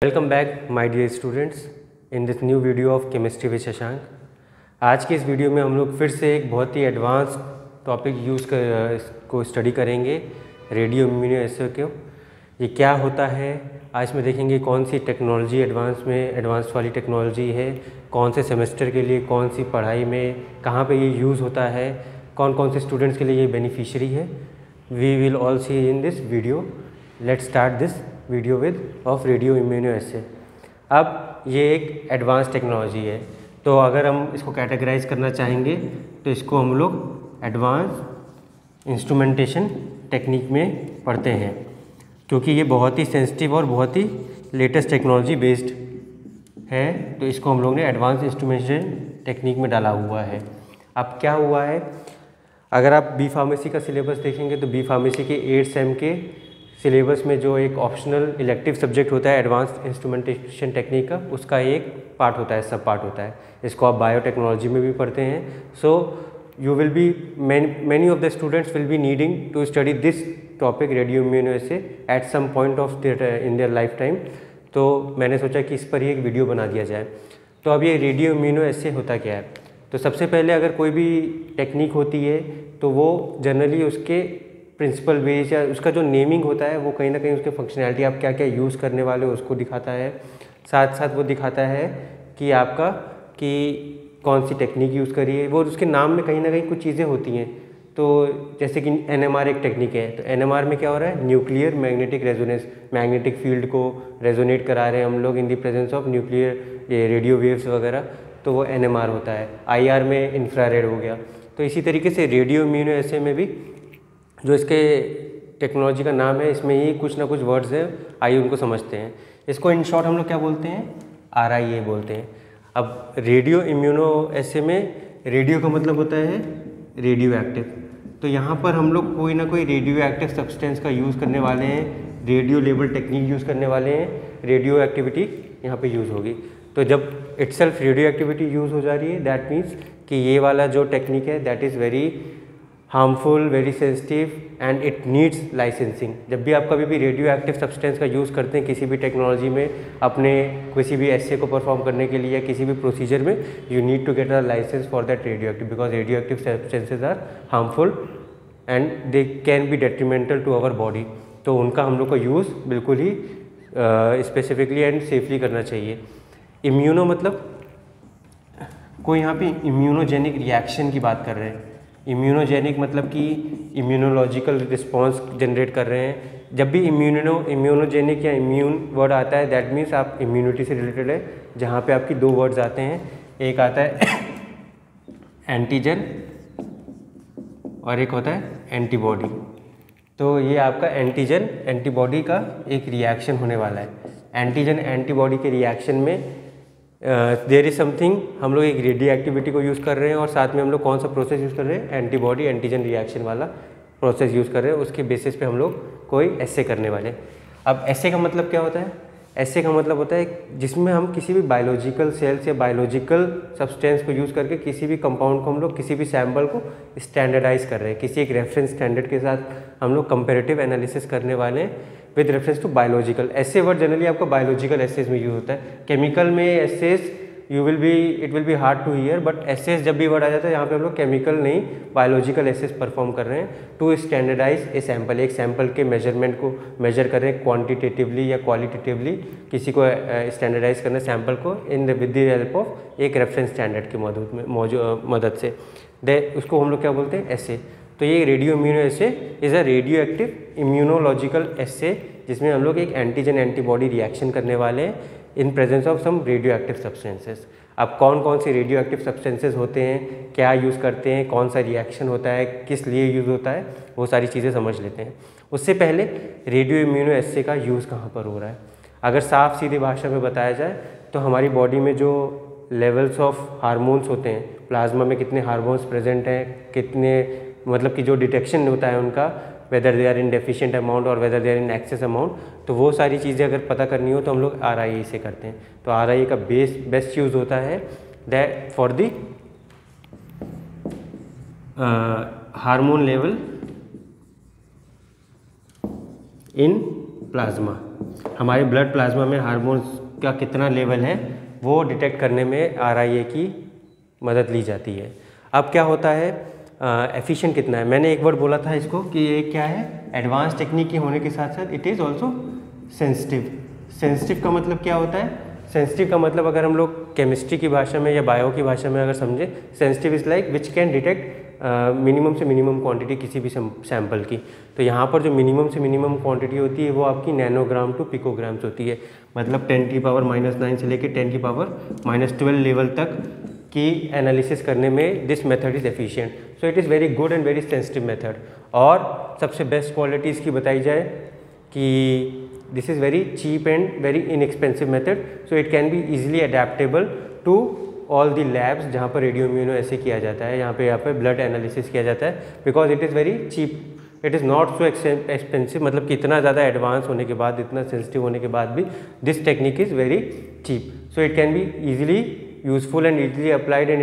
Welcome back my dear students in this new video of chemistry with Shashank. आज की इस video में हम लोग फिर से एक बहुत ही एडवांस टॉपिक को स्टडी करेंगे, रेडियो इम्यूनोएस्से को। ये क्या होता है, आज में देखेंगे कौन सी टेक्नोलॉजी एडवांस वाली टेक्नोलॉजी है, कौन से सेमेस्टर के लिए, कौन सी पढ़ाई में, कहाँ पे ये यूज़ होता है, कौन कौन से स्टूडेंट्स के लिए ये बेनिफिशियरी है। We will all see in this video. Let's start this video with of radio immunoassay. अब ये एक एडवांस टेक्नोलॉजी है, तो अगर हम इसको कैटेगराइज करना चाहेंगे तो इसको हम लोग एडवांस इंस्ट्रूमेंटेशन टेक्निक में पढ़ते हैं, क्योंकि ये बहुत ही सेंसिटिव और बहुत ही लेटेस्ट टेक्नोलॉजी बेस्ड है, तो इसको हम लोग ने एडवांस इंस्ट्रूमेंटेशन टेक्निक में डाला हुआ है। अब क्या हुआ है, अगर आप बी फार्मेसी का सिलेबस देखेंगे तो बी फार्मेसी के 8 सेम के सिलेबस में जो एक ऑप्शनल इलेक्टिव सब्जेक्ट होता है एडवांस इंस्ट्रूमेंटेशन टेक्निक का, उसका एक पार्ट होता है, सब पार्ट होता है। इसको आप बायोटेक्नोलॉजी में भी पढ़ते हैं। So you will be many of the students will be needing to study this topic radio immunoassay at some point of in their lifetime. तो मैंने सोचा कि इस पर ही एक वीडियो बना दिया जाए। तो अब ये रेडियो इम्यूनोएस्से होता क्या है, तो सबसे पहले अगर कोई भी टेक्निक होती है तो वो जनरली उसके प्रिंसिपल बेस या उसका जो नेमिंग होता है वो कहीं ना कहीं उसके फंक्शनैलिटी, आप क्या क्या यूज़ करने वाले हो उसको दिखाता है। साथ साथ वो दिखाता है कि आपका कि कौन सी टेक्निक यूज़ करी है, वो उसके नाम में कहीं ना कहीं कुछ चीज़ें होती हैं। तो जैसे कि NMR एक टेक्निक है, तो NMR में क्या हो रहा है, nuclear magnetic resonance, magnetic field को रेजोनेट करा रहे हैं हम लोग in the presence of nuclear radio waves वगैरह, तो वो NMR होता है। IR में इंफ्रारेड हो गया। तो इसी तरीके से रेडियो इम्यूनोएस्से में भी जो इसके टेक्नोलॉजी का नाम है, इसमें ही कुछ ना कुछ वर्ड्स हैं, आइए उनको समझते हैं। इसको इन शॉर्ट हम लोग क्या बोलते हैं, RIA बोलते हैं। अब रेडियो इम्यूनोएस्से में रेडियो का मतलब होता है रेडियो एक्टिव, तो यहाँ पर हम लोग कोई ना कोई रेडियो एक्टिव सब्सटेंस का यूज़ करने वाले हैं, रेडियो लेबल टेक्निक यूज़ करने वाले हैं, रेडियो एक्टिविटी यहाँ पे यूज़ होगी। तो जब इटसेल्फ रेडियो एक्टिविटी यूज़ हो जा रही है, दैट मीन्स कि ये वाला जो टेक्निक है that is very harmful, very sensitive and it needs licensing. जब भी आप कभी भी रेडियो एक्टिव सब्सटेंस का यूज़ करते हैं किसी भी टेक्नोलॉजी में, अपने किसी भी एस्से को परफॉर्म करने के लिए या किसी भी प्रोसीजर में, you need to get a licence for that radio active, because radio active substances are harmful and they can be detrimental to our body. तो उनका हम लोग का यूज़ बिल्कुल ही स्पेसिफिकली एंड सेफली करना चाहिए। इम्यूनो मतलब कोई यहाँ पे इम्यूनोजेनिक रिएक्शन की बात कर रहे हैं। इम्यूनोजेनिक मतलब कि इम्यूनोलॉजिकल रिस्पॉन्स जनरेट कर रहे हैं। जब भी इम्यूनोजेनिक या इम्यून वर्ड आता है दैट मीन्स आप इम्यूनिटी से रिलेटेड है, जहाँ पे आपकी दो वर्ड्स आते हैं, एक आता है एंटीजन और एक होता है एंटीबॉडी। तो ये आपका एंटीजन एंटीबॉडी का एक रिएक्शन होने वाला है। एंटीजन एंटीबॉडी के रिएक्शन में देयर इज समथिंग, हम लोग एक रेडियो एक्टिविटी को यूज़ कर रहे हैं और साथ में हम लोग कौन सा प्रोसेस यूज़ कर रहे हैं, एंटीबॉडी एंटीजन रिएक्शन वाला प्रोसेस यूज़ कर रहे हैं। उसके बेसिस पे हम लोग कोई एस्से करने वाले हैं। अब एस्से का मतलब क्या होता है, एस्से का मतलब होता है जिसमें हम किसी भी बायोलॉजिकल सेल्स या बायोलॉजिकल सब्सटेंस को यूज़ करके किसी भी कंपाउंड को हम लोग किसी भी सैम्पल को स्टैंडर्डाइज कर रहे हैं, किसी एक रेफरेंस स्टैंडर्ड के साथ हम लोग कंपेरेटिव एनालिसिस करने वाले हैं with reference to biological. Assay word generally आपका बायोलॉजिकल एस्सेज में यूज होता है। केमिकल में assays it will be hard to hear, but assays जब भी वर्ड आ जाता है यहाँ पे हम लोग केमिकल नहीं बायोलॉजिकल एस्सेज परफॉर्म कर रहे हैं टू स्टैंडर्डाइज ए सैम्पल। एक सैम्पल के मेजरमेंट को मेजर कर रहे हैं क्वान्टिटेटिवली या क्वालिटेटिवली, किसी को स्टैंडर्डाइज करना सैम्पल को विद द हेल्प ऑफ एक रेफरेंस स्टैंडर्ड की मदद से, उसको हम लोग क्या बोलते हैं, एस्से। तो ये radio immunoassay is a radioactive immunological assay, जिसमें हम लोग एक एंटीजन एंटीबॉडी रिएक्शन करने वाले हैं in presence of some radio active substances. अब कौन कौन से रेडियो एक्टिव सब्सटेंसेस होते हैं, क्या यूज़ करते हैं, कौन सा रिएक्शन होता है, किस लिए यूज़ होता है, वो सारी चीज़ें समझ लेते हैं। उससे पहले रेडियो इम्यूनोएस्से का यूज़ कहाँ पर हो रहा है, अगर साफ सीधी भाषा में बताया जाए तो हमारी बॉडी में जो लेवल्स ऑफ हार्मोन्स होते हैं, प्लाज्मा में कितने हार्मोन्स प्रेजेंट हैं, कितने मतलब कि जो डिटेक्शन होता है उनका, whether they are in deficient amount और whether they are in excess amount, तो वो सारी चीज़ें अगर पता करनी हो तो हम लोग RIA से करते हैं। तो RIA का बेस्ट यूज़ होता है that for the hormone level in plasma. हमारे ब्लड प्लाज्मा में हार्मोन्स का कितना लेवल है वो डिटेक्ट करने में RIA की मदद ली जाती है। अब क्या होता है, एफिशिएंट कितना है। मैंने एक वर्ड बोला था इसको कि ये क्या है, एडवांस टेक्निक के होने के साथ साथ it is also sensitive. Sensitive का मतलब क्या होता है, सेंसिटिव का मतलब अगर हम लोग केमिस्ट्री की भाषा में या बायो की भाषा में अगर समझे, sensitive is like which can detect minimum से मिनिमम क्वांटिटी किसी भी सैंपल की। तो यहाँ पर जो मिनिमम से मिनिमम क्वांटिटी होती है वो आपकी नैनोग्राम टू पिकोग्राम्स होती है, मतलब 10⁻⁹ से लेकर 10⁻⁻12 लेवल तक की एनालिसिस करने में this method is efficient. So it is very good and very sensitive method. और सबसे बेस्ट क्वालिटी इसकी बताई जाए कि this is very cheap and very inexpensive method, so it can be easily adaptable to all the labs जहाँ पर radio immuno ऐसे किया जाता है, यहाँ पे ब्लड एनालिसिस किया जाता है, because it is very cheap, it is not so expensive. मतलब कि इतना ज़्यादा एडवांस होने के बाद, इतना सेंसिटिव होने के बाद भी this technique is very cheap, so it can be easily useful and easily applied and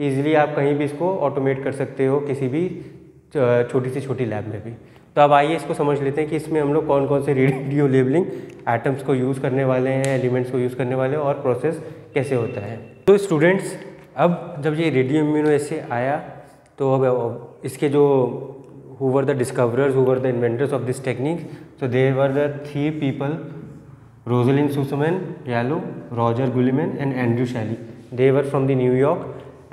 easily आप कहीं भी इसको ऑटोमेट कर सकते हो किसी भी छोटी से छोटी लैब में भी। तो अब आइए इसको समझ लेते हैं कि इसमें हम लोग कौन कौन से रेडियो लेबलिंग एटम्स को यूज़ करने वाले हैं, एलिमेंट्स को यूज़ करने वाले हैं और प्रोसेस कैसे होता है। तो स्टूडेंट्स, अब जब ये रेडियो इम्यूनो ऐसे आया तो अब इसके जो who were the discoverers, who were the inventors of this technique, so there were the 3 people, Rosalind Sussman, Yalow, Roger Guillemin and Andrew Shelley. They were from the New York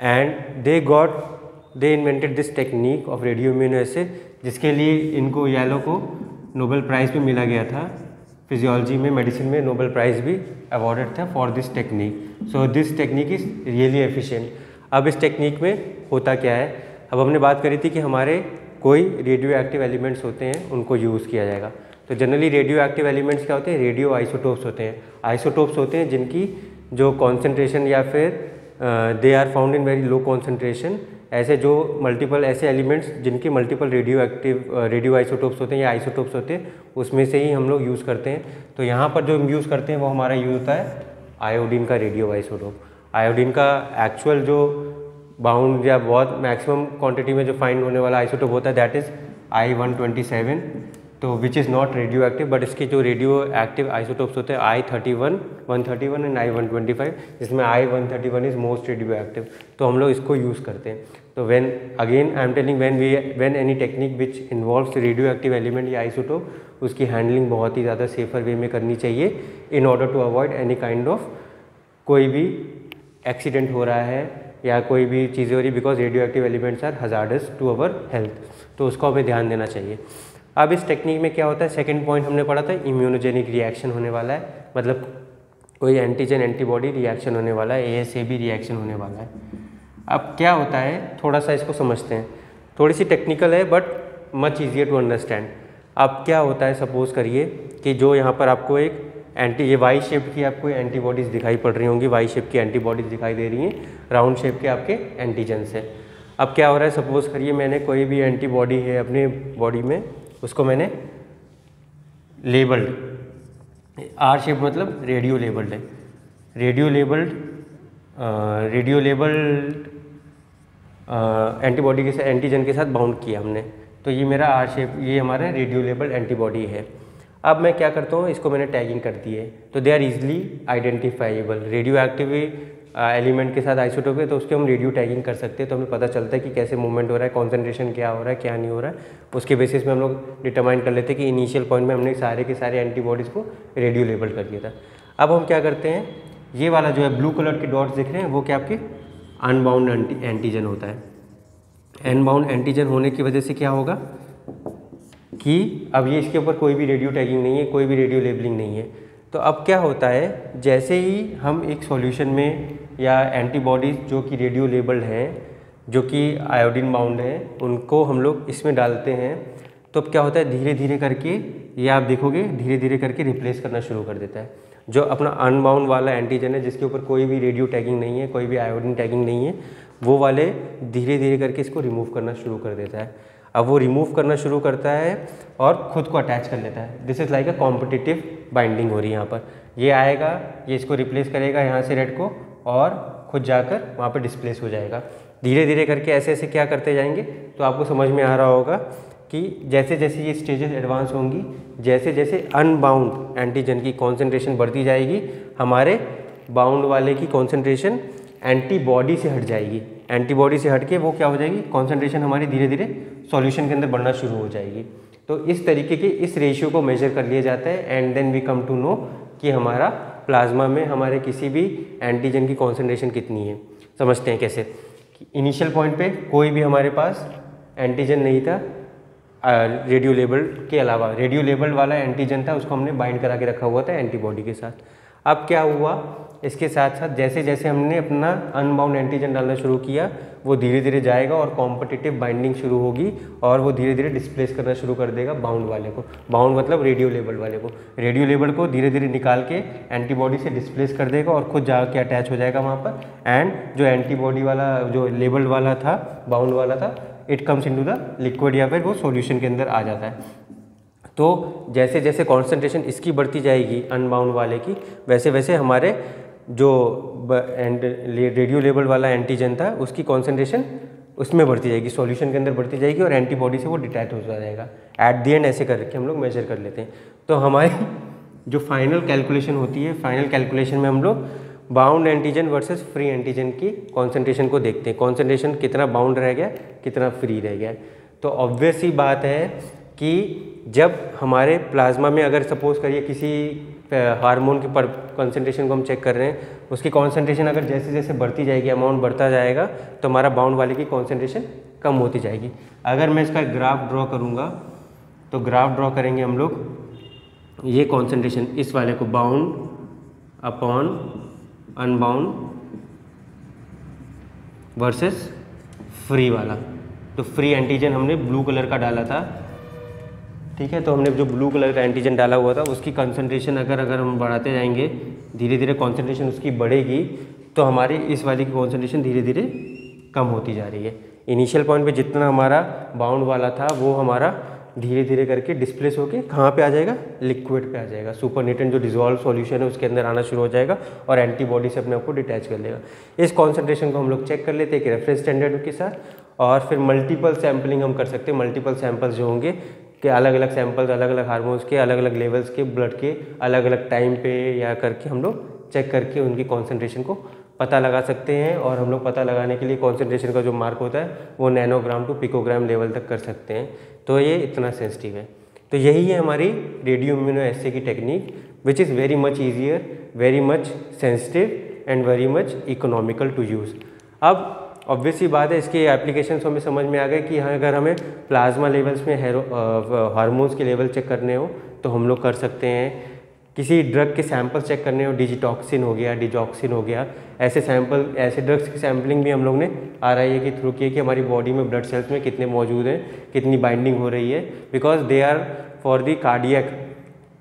and they invented this technique of radio immunoassay, जिसके लिए इनको yellow को Nobel prize भी मिला गया था, physiology में, medicine में नोबेल प्राइज़ भी अवॉर्डेड था for this technique. So this technique is really efficient. अब इस टेक्निक में होता क्या है, अब हमने बात करी थी कि हमारे कोई रेडियो एक्टिव एलिमेंट्स होते हैं उनको यूज़ किया जाएगा। तो जनरली रेडियो एक्टिव एलिमेंट्स क्या होते हैं, रेडियो आइसोटोप्स होते हैं। आइसोटोप्स होते हैं जिनकी जो कॉन्सेंट्रेशन या फिर they are found in very low concentration, ऐसे जो मल्टीपल ऐसे एलिमेंट्स जिनकी मल्टीपल रेडियो आइसोटोप्स होते हैं या आइसोटोप्स होते हैं, उसमें से ही हम लोग यूज़ करते हैं। तो यहाँ पर जो हम यूज़ करते हैं वो हमारा यूज़ होता है आयोडीन का रेडियो आइसोटोप। आयोडीन का एक्चुअल जो बाउंड या बहुत मैक्सिमम क्वांटिटी में जो फाइंड होने वाला आइसोटोप होता है दैट इज़ I-127, तो which is not radio active, but इसके जो रेडियो एक्टिव आइसोटोप्स होते हैं I-31, 131 एंड I-125, जिसमें I-131 is most radio active. तो हम लोग इसको यूज़ करते हैं। तो when again I am telling when any technique which involves radio active element या आइसोटोप, उसकी हैंडलिंग बहुत ही ज़्यादा सेफर वे में करनी चाहिए in order to avoid any kind of कोई भी एक्सीडेंट हो रहा है या कोई भी चीज़ें हो रही, because radio active elements are hazardous to our health, तो उसको हमें ध्यान देना चाहिए। अब इस टेक्निक में क्या होता है, सेकंड पॉइंट हमने पढ़ा था, इम्यूनोजेनिक रिएक्शन होने वाला है, मतलब कोई एंटीजन एंटीबॉडी रिएक्शन होने वाला है, ASAB रिएक्शन होने वाला है। अब क्या होता है, थोड़ा सा इसको समझते हैं, थोड़ी सी टेक्निकल है but much easier to understand. अब क्या होता है, सपोज करिए कि जो यहाँ पर आपको एक ये वाई शेप की आपको एंटीबॉडीज़ दिखाई पड़ रही होंगी, वाई शेप की एंटीबॉडीज़ दिखाई दे रही हैं, राउंड शेप के आपके एंटीजन्स है। अब क्या हो रहा है, सपोज करिए मैंने कोई भी एंटीबॉडी है अपने बॉडी में, उसको मैंने लेबल्ड, आर शेप मतलब रेडियो लेबल्ड है, रेडियो लेबल्ड एंटीबॉडी के साथ, एंटीजन के साथ बाउंड किया हमने, तो ये मेरा आर शेप, ये हमारा रेडियो लेबल्ड एंटीबॉडी है। अब मैं क्या करता हूँ, इसको मैंने टैगिंग कर दी है, तो they are easily identifiable. Radio active element के साथ आइसोटोप है तो उसके हम रेडियो टैगिंग कर सकते हैं, तो हमें पता चलता है कि कैसे मूवमेंट हो रहा है, कॉन्सेंट्रेशन क्या हो रहा है, क्या नहीं हो रहा है, उसके बेसिस में हम लोग डिटरमाइन कर लेते हैं कि इनिशियल पॉइंट में हमने सारे के सारे एंटीबॉडीज़ को रेडियो लेबल कर दिया था। अब हम क्या करते हैं, ये वाला जो है ब्लू कलर के डॉट्स दिख रहे हैं वो क्या आपके अनबाउंड एंटीजन होता है। अनबाउंड एंटीजन होने की वजह से क्या होगा कि अब ये इसके ऊपर कोई भी रेडियो टैगिंग नहीं है, कोई भी रेडियो लेबलिंग नहीं है। तो अब क्या होता है, जैसे ही हम एक सॉल्यूशन में या एंटीबॉडीज़ जो कि रेडियो लेबल्ड हैं, जो कि आयोडीन बाउंड हैं, उनको हम लोग इसमें डालते हैं, तो अब क्या होता है, धीरे धीरे करके ये आप देखोगे धीरे धीरे करके रिप्लेस करना शुरू कर देता है। जो अपना अनबाउंड वाला एंटीजन है जिसके ऊपर कोई भी रेडियो टैगिंग नहीं है, कोई भी आयोडीन टैगिंग नहीं है, वो वाले धीरे धीरे करके इसको रिमूव करना शुरू कर देता है। अब वो रिमूव करना शुरू करता है और ख़ुद को अटैच कर लेता है। This is like a competitive binding हो रही है यहाँ पर। ये आएगा, ये इसको रिप्लेस करेगा यहाँ से रेड को, और खुद जाकर वहाँ पर डिस्प्लेस हो जाएगा। धीरे धीरे करके ऐसे ऐसे क्या करते जाएंगे, तो आपको समझ में आ रहा होगा कि जैसे जैसे ये स्टेजेस एडवांस होंगी, जैसे जैसे अनबाउंड एंटीजन की कॉन्सेंट्रेशन बढ़ती जाएगी, हमारे बाउंड वाले की कॉन्सेंट्रेशन एंटीबॉडी से हट जाएगी। एंटीबॉडी से हट के वो क्या हो जाएगी, कॉन्सेंट्रेशन हमारी धीरे धीरे सॉल्यूशन के अंदर बढ़ना शुरू हो जाएगी। तो इस तरीके के इस रेशियो को मेजर कर लिया जाता है and then we come to know कि हमारा प्लाज्मा में हमारे किसी भी एंटीजन की कॉन्सेंट्रेशन कितनी है। समझते हैं कैसे। इनिशियल पॉइंट पे कोई भी हमारे पास एंटीजन नहीं था रेडियो लेबल के अलावा। रेडियो लेबल वाला एंटीजन था, उसको हमने बाइंड करा के रखा हुआ था एंटीबॉडी के साथ। अब क्या हुआ, इसके साथ साथ जैसे जैसे हमने अपना अनबाउंड एंटीजन डालना शुरू किया, वो धीरे धीरे जाएगा और कॉम्पिटिटिव बाइंडिंग शुरू होगी और वो धीरे धीरे डिस्प्लेस करना शुरू कर देगा बाउंड वाले को। बाउंड मतलब रेडियो लेबल वाले को। रेडियो लेबल को धीरे धीरे निकाल के एंटीबॉडी से डिस्प्लेस कर देगा और खुद जाके अटैच हो जाएगा वहाँ पर। एंड जो एंटीबॉडी वाला जो लेबल वाला था, बाउंड वाला था, it comes into the liquid या फिर वो सॉल्यूशन के अंदर आ जाता है। तो जैसे जैसे कॉन्सेंट्रेशन इसकी बढ़ती जाएगी अनबाउंड वाले की, वैसे वैसे हमारे जो रेडियो लेबल वाला एंटीजन था उसकी कॉन्सेंट्रेशन उसमें बढ़ती जाएगी, सॉल्यूशन के अंदर बढ़ती जाएगी और एंटीबॉडी से वो डिटैच हो जाएगा। एट द एंड ऐसे करके हम लोग मेजर कर लेते हैं। तो हमारी जो फाइनल कैलकुलेशन होती है, फाइनल कैलकुलेशन में हम लोग bound antigen versus free antigen की कॉन्सेंट्रेशन को देखते हैं। कॉन्सेंट्रेशन कितना बाउंड रह गया, कितना फ्री रह गया। तो ऑब्वियस ही बात है कि जब हमारे प्लाज्मा में अगर सपोज करिए किसी हार्मोन के पर कॉन्सेंट्रेशन को हम चेक कर रहे हैं, उसकी कॉन्सेंट्रेशन अगर जैसे जैसे बढ़ती जाएगी, अमाउंट बढ़ता जाएगा, तो हमारा बाउंड वाले की कॉन्सेंट्रेशन कम होती जाएगी। अगर मैं इसका ग्राफ ड्रॉ करूँगा, तो ग्राफ ड्रॉ करेंगे हम लोग, ये कॉन्सेंट्रेशन इस वाले को bound upon unbound versus free वाला। तो फ्री एंटीजन हमने ब्लू कलर का डाला था, ठीक है। तो हमने जो ब्लू कलर का एंटीजन डाला हुआ था उसकी कंसंट्रेशन अगर हम बढ़ाते जाएंगे, धीरे धीरे कंसंट्रेशन उसकी बढ़ेगी, तो हमारी इस वाली की कंसंट्रेशन धीरे धीरे कम होती जा रही है। इनिशियल पॉइंट पे जितना हमारा बाउंड वाला था वो हमारा धीरे धीरे करके डिस्प्लेस होके कहाँ पे आ जाएगा, लिक्विड पे आ जाएगा। सुपरनेटेंट जो डिजोल्व सॉल्यूशन है उसके अंदर आना शुरू हो जाएगा और एंटीबॉडी से अपने आप को डिटैच कर लेगा। इस कॉन्सेंट्रेशन को हम लोग चेक कर लेते हैं एक रेफरेंस स्टैंडर्ड के साथ, और फिर मल्टीपल सैम्पलिंग हम कर सकते हैं। मल्टीपल सैंपल्स जो होंगे कि अलग अलग सैंपल्स अलग अलग हार्मोन्स के अलग अलग लेवल्स के ब्लड के अलग अलग टाइम पे या करके हम लोग चेक करके उनकी कॉन्सेंट्रेशन को पता लगा सकते हैं। और हम लोग पता लगाने के लिए कॉन्सेंट्रेशन का जो मार्क होता है वो नैनोग्राम टू पिकोग्राम लेवल तक कर सकते हैं। तो ये इतना सेंसिटिव है। तो यही है हमारी रेडियो इम्यूनोएस्से की technique, which is very much easier, very much sensitive and very much economical to use. अब ऑब्वियसली बात है, इसके एप्लीकेशंस हमें समझ में आ गए कि हाँ, अगर हमें प्लाज्मा लेवल्स में हार्मोन्स के लेवल चेक करने हो तो हम लोग कर सकते हैं। किसी ड्रग के सैंपल चेक करने हो, डिजिटॉक्सिन हो गया, डिजॉक्सिन हो गया, ऐसे सैंपल, ऐसे ड्रग्स की सैम्पलिंग भी हम लोग ने RIA के थ्रू की कि हमारी बॉडी में ब्लड सेल्स में कितने मौजूद हैं, कितनी बाइंडिंग हो रही है, because they are for the cardiac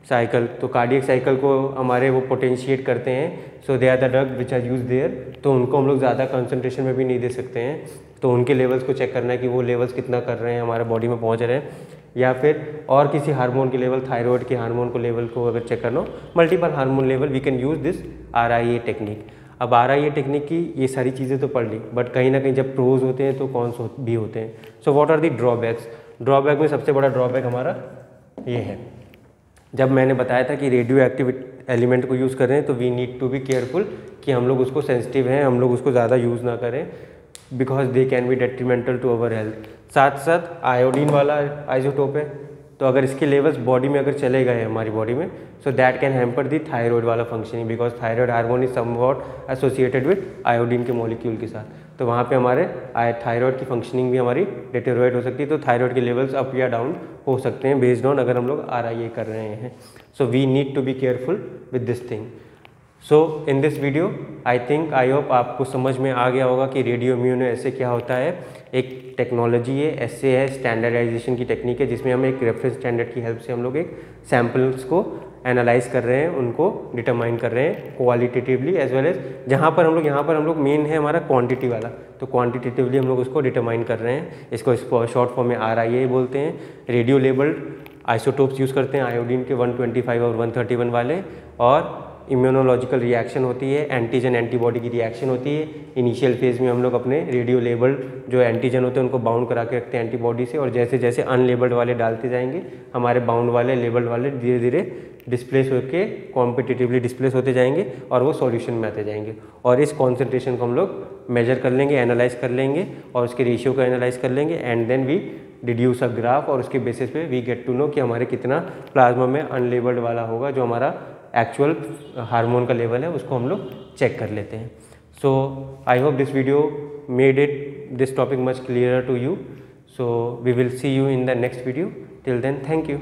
cycle. तो कार्डियक साइकिल को हमारे वो पोटेंशिएट करते हैं, so they are the drug which are use there. तो उनको हम लोग ज़्यादा कंसंट्रेशन में भी नहीं दे सकते हैं, तो उनके लेवल्स को चेक करना है कि वो लेवल्स कितना कर रहे हैं, हमारे बॉडी में पहुंच रहे हैं। या फिर और किसी हार्मोन के लेवल, थायराइड के हार्मोन को लेवल को अगर चेक करना हो, multiple hormone level, we can use this RIA technique. अब RIA टेक्निक की ये सारी चीज़ें तो पढ़ ली, बट कहीं ना कहीं जब प्रोज होते हैं तो कॉन्स भी होते हैं। So what are the drawbacks? Drawback में सबसे बड़ा ड्रॉबैक हमारा ये है, जब मैंने बताया था कि रेडियो एक्टिव एलिमेंट को यूज़ कर रहे हैं तो we need to be careful कि हम लोग उसको सेंसिटिव हैं, हम लोग उसको ज़्यादा यूज़ ना करें, because they can be detrimental to our health. साथ साथ आयोडीन वाला आइसोटोप है, तो अगर इसके लेवल्स बॉडी में अगर चले गए हमारी बॉडी में, so that can hamper the thyroid वाला functioning, because thyroid hormone is somewhat associated with iodine के मॉलिक्यूल के साथ। तो वहाँ पे हमारे थायराइड की फंक्शनिंग भी हमारी डिटेरियोरेट हो सकती है। तो थायराइड के लेवल्स अप या डाउन हो सकते हैं बेस्ड ऑन अगर हम लोग RIA कर रहे हैं। So we need to be careful with this thing. So in this video I hope आपको समझ में आ गया होगा कि रेडियो इम्यूनोएस्से क्या होता है। एक टेक्नोलॉजी है, एस्से है, स्टैंडर्डाइजेशन की टेक्निक है, जिसमें हम एक रेफरेंस स्टैंडर्ड की हेल्प से हम लोग एक सैम्पल्स को एनालाइज कर रहे हैं, उनको डिटरमाइन कर रहे हैं क्वालिटेटिवली एज वेल एज यहाँ पर हम लोग मेन है हमारा क्वांटिटी वाला, तो क्वांटिटेटिवली हम लोग उसको डिटरमाइन कर रहे हैं। इसको शॉर्ट फॉर्म में RIA बोलते हैं। रेडियो लेबल्ड आइसोटोप्स यूज़ करते हैं आयोडीन के 125 और 131 वाले, और इम्यूनोलॉजिकल रिएक्शन होती है, एंटीजन एंटीबॉडी की रिएक्शन होती है। इनिशियल फेज़ में हम लोग अपने रेडियो लेबल्ड जो एंटीजन होते हैं उनको बाउंड करा के रखते हैं एंटीबॉडी से, और जैसे जैसे अनलेबल्ड वाले डालते जाएंगे हमारे बाउंड वाले लेबल्ड वाले धीरे धीरे डिस्प्लेस होकर कॉम्पिटिटिवली डिस्प्लेस होते जाएंगे और वो सॉल्यूशन में आते जाएंगे। और इस कॉन्सेंट्रेशन को हम लोग मेजर कर लेंगे, एनालाइज कर लेंगे और उसके रेशियो को एनालाइज कर लेंगे, and then we deduce a graph, और उसके बेसिस पे वी गेट टू नो कि हमारे कितना प्लाज्मा में अनलेबल्ड वाला होगा, जो हमारा एक्चुअल हार्मोन का लेवल है उसको हम लोग चेक कर लेते हैं। So I hope this video made it this topic much clearer to you. So we will see you in the next video. Till then, thank you.